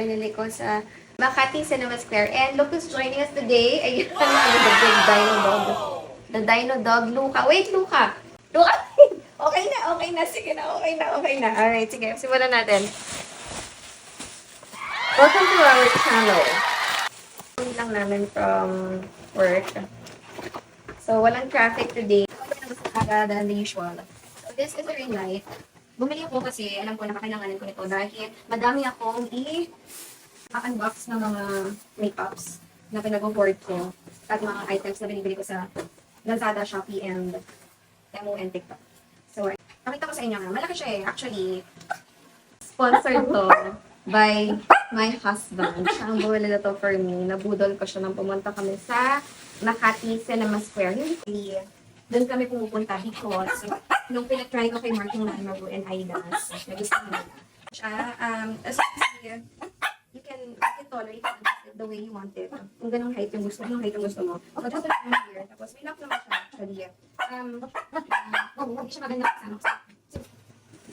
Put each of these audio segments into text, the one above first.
binili ko sa Makati Cinema Square. And look who's joining us today. Ayun, the big dino dog. The dino dog, Luca. Wait, Luca! Luca! Okay na. Sige na, okay na. Alright, sige. Simulan natin. Welcome to our channel. Uwi lang namin from work. So, walang traffic today. Mas aga than the usual. So, this is a ring light. Bumili ako kasi alam ko na kakailanganin ko nito dahil madami akong i-unbox ng mga makeups na pinag-board ko at mga items na binibili ko sa Lazada, Shopee, and Temu and TikTok. So, pakita ko sa inyo na malaki siya eh. Actually, sponsored to by my husband. Siya ang bumili na to for me. Nabudol ko siya nang pumunta kami sa Makati Cinema Square. Hindi, doon kami pumupunta because nung pinag-try ko kay Martin Maru and Aidas, nagustuhan nila. Siya, as you can tolerate it the way you want it. Kung ganong height yung gusto mo. So, just put it here. Tapos, may lock naman siya actually. Hindi siya maganda kasama.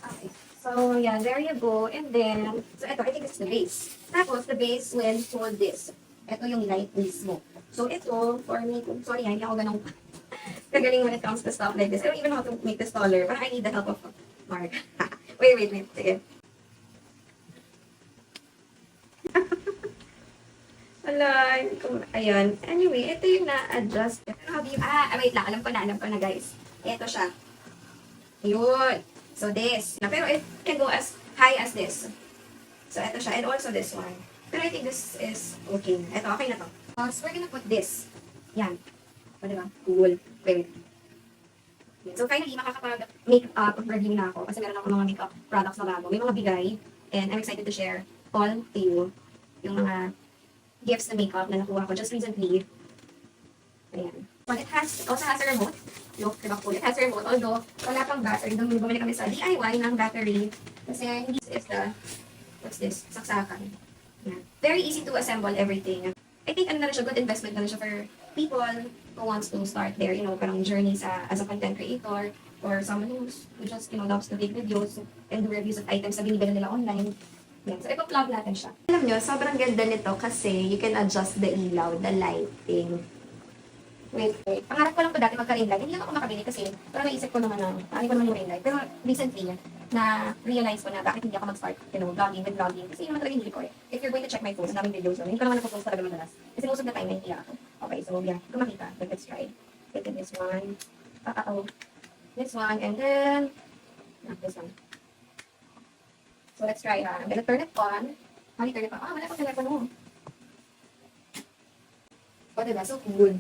Okay. So, yeah, there you go. And then, so ito, I think it's the base. Tapos, the base will hold this. Ito yung light mismo. So, ito, for me, sorry, hindi ako ganong kagaling when it comes to stuff like this. I don't even know how to make this taller, but I need the help of Mark. wait. Sige. Wala, ayan. Anyway, ito yung na-adjust. Pero how do you, wait lang, alam ko na guys. Ito siya. Yun. So this. Pero it can go as high as this. So ito siya. And also this one. Pero I think this is okay. Ito, okay na to. So we're gonna put this. Yan. O, diba? Cool. Wait. So finally, makakapag-makeup review na ako. Kasi meron ako mga makeup products na bago. May mga bigay. And I'm excited to share all to you. Yung mga gifts na makeup na nakuha ko just recently. Ayan. But it also has a remote. Look, diba cool? It has a remote. Although, wala pang battery. Doon bumili kami sa DIY ng battery. Kasi hindi is the, what's this? Saksakan. Ayan. Very easy to assemble everything. I think ano na rin siya, good investment na rin siya for people who wants to start their, parang journey as a content creator or someone who just, loves to make videos and do reviews of items na binibili nila online. Yeah. So, ipa-plug natin siya. Alam nyo, sobrang ganda nito kasi you can adjust the ilaw, the lighting. Wait. Pangarap ko lang po dati magka-ring light. Hindi lang ako makabili kasi parang naisip ko naman na, ano ko naman yung ring light. Pero recently, na-realize ko na bakit hindi ako mag-start, vlogging. Kasi yun naman talaga hindi ko eh. If you're going to check my posts, ang daming videos namin, hindi ko naman napopost talaga madalas. Kasi most of the time, nahihiya ako. Okay, so yeah, kung makita, let's try. Look at this one. This one, and then, this one. So let's try ha. I'm gonna turn it on. How do you turn it on? Wala ko telepono mo. Oh, diba? So cool.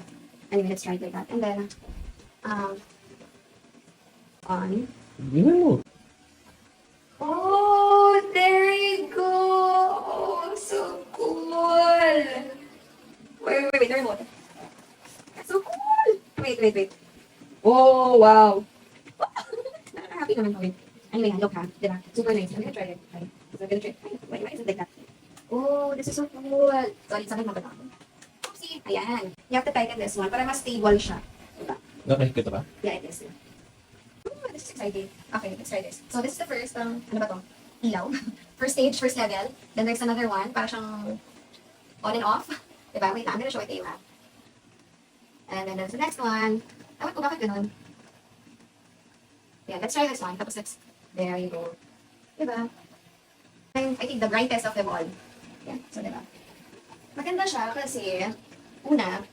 Anyway, let's try it like that. And then, on. Gawin mo. Oh, there you go. Oh, so cool. Wait, the remote. So cool. Wait. Oh, wow. Nakaka-happy naman ko. Anyway, look ha. Diba? Super nice. I'm gonna try it. Okay. So I'm gonna try it. Why is it like that? Oh, this is so cool. Sorry, sakit na ba ako? Oopsie. Ayan. You have to tighten this one para mas stable siya. Diba? Nakikita ba? Yeah, it is. This is exciting. Okay, let's try this. So this is the first, ano ba to? Ilaw. First stage, first level. Then there's another one. Para siyang on and off. Diba? Wait lang, I'm gonna show it to you ha. And then there's the next one. Ewan ko bakit ganun. Yeah, let's try this one. Tapos let's, there you go. Diba? I think the brightest of them all. Yeah, so diba? Maganda siya kasi, una,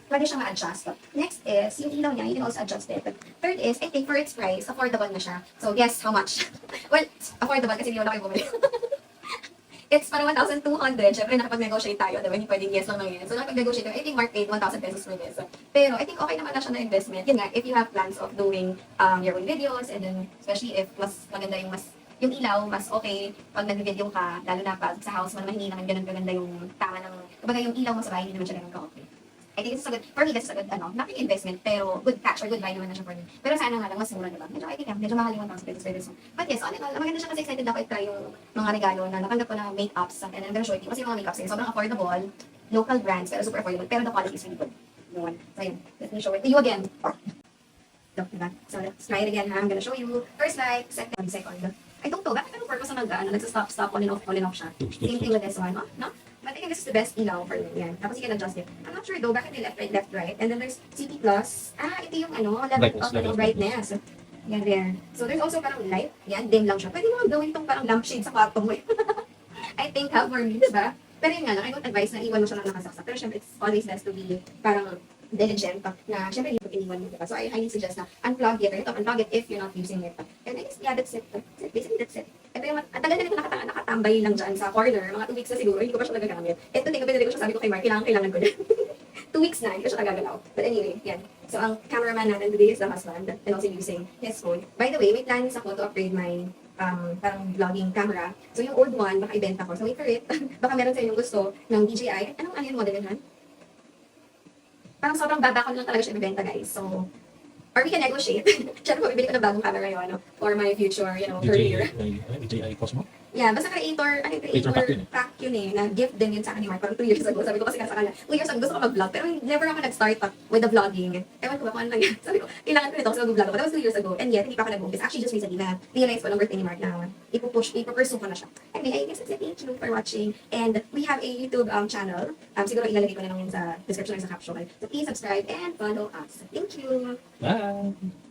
pwede siyang ma-adjust. Next is, yung ilaw niya, you can also adjust it. Third is, I think for its price, affordable na siya. So, guess how much? Well, affordable kasi hindi wala kayo bumili. It's para 1,200. Siyempre, nakapag-negotiate tayo. Diba? Hindi pwedeng yes lang lang yan. So, nakapag-negotiate tayo. I think Mark paid 1,000 pesos for this. Pero, I think okay naman na siya na investment. Yun nga, if you have plans of doing your own videos, and then, especially if mas maganda yung ilaw, mas okay pag nag-video ka, lalo na pag sa house mo naman hindi naman ganun kaganda yung tama ng, kumbaga yung ilaw mo sa bahay, hindi naman siya ganun ka-okay. I think this is a good, for me, this is a good, not really investment, pero good catch or good buy naman na siya for me. Pero sana nga lang, mas mura, diba? Medyo, I think, medyo mahal yung 1,000 pesos for this one. But yes, all in all, maganda siya kasi excited ako i-try yung mga regalo na natanggap ko na make-ups, and I'm gonna show it to you. Kasi yung mga make-ups eh, sobrang affordable, local brands, pero super affordable, pero the quality is really good. Yun. So yun, let me show it to you again. Look, diba? So let's try it again, ha? I'm gonna show you first light, second. I don't know, bakit anong purpose na nag-stop on and off siya? Same thing with this one, no? But I think this is the best ilaw for me. Yan. Tapos you can adjust it. I'm not sure though, bakit may left, right. And then there's CP+. Ito yung level of brightness. Yan, there. So there's also parang light. Yan, dim lang siya. Pwede mo gawin tong parang lampshade sa kwarto mo. I think for me, diba? Pero yun nga lang, I don't advise na iwan mo siya na nakasaksak. Pero syempre, it's always best to be parang diligent na syempre hindi ko iniwan mo, diba? So I highly suggest na unplug it, or unplug it if you're not using it. And I guess, yeah, that's it. Basically, that's it. Ito yung, ang tagal na nito nakatambay lang dyan sa corner, mga 2 weeks na siguro, hindi ko pa siya nagagamit. Ito, pinili ko siya, sabi ko kay Mark, kailangan ko na. 2 weeks na, hindi ko siya nagagalaw. But anyway, yan. So ang cameraman natin today is the husband, and also using his phone. By the way, may plans ako to upgrade my parang vlogging camera. So yung old one, baka ibenta ko. So wait for it. Baka meron sa inyong gusto ng DJI. Anong yung model yun, Han? Parang sobrang baba ko lang talaga siya ibibenta, guys. So, or we can negotiate. Siyempre, bibili ko ng bagong camera yun, for my future, career. DJI Cosmo? Yeah, basta creator pack yun na gift din yun sa akin ni Mark, parang 2 years ago. Sabi ko kasi sa kanya, 2 years ago gusto ko mag-vlog, pero never ako nag-start with the vlogging. Ewan ko ba kung ano lang yan. Sabi ko, kailangan ko nito kasi mag-vlog ako. That was 2 years ago, and yet, hindi pa ako nag-umpis. Actually, just recently na realize ko ng birthday ni Mark na ipupursue ko na siya. Anyway, I guess that's it. Thank you for watching. And we have a YouTube channel. Siguro ilalagay ko na lang yun sa description or sa caption. So please subscribe and follow us. Thank you! Bye!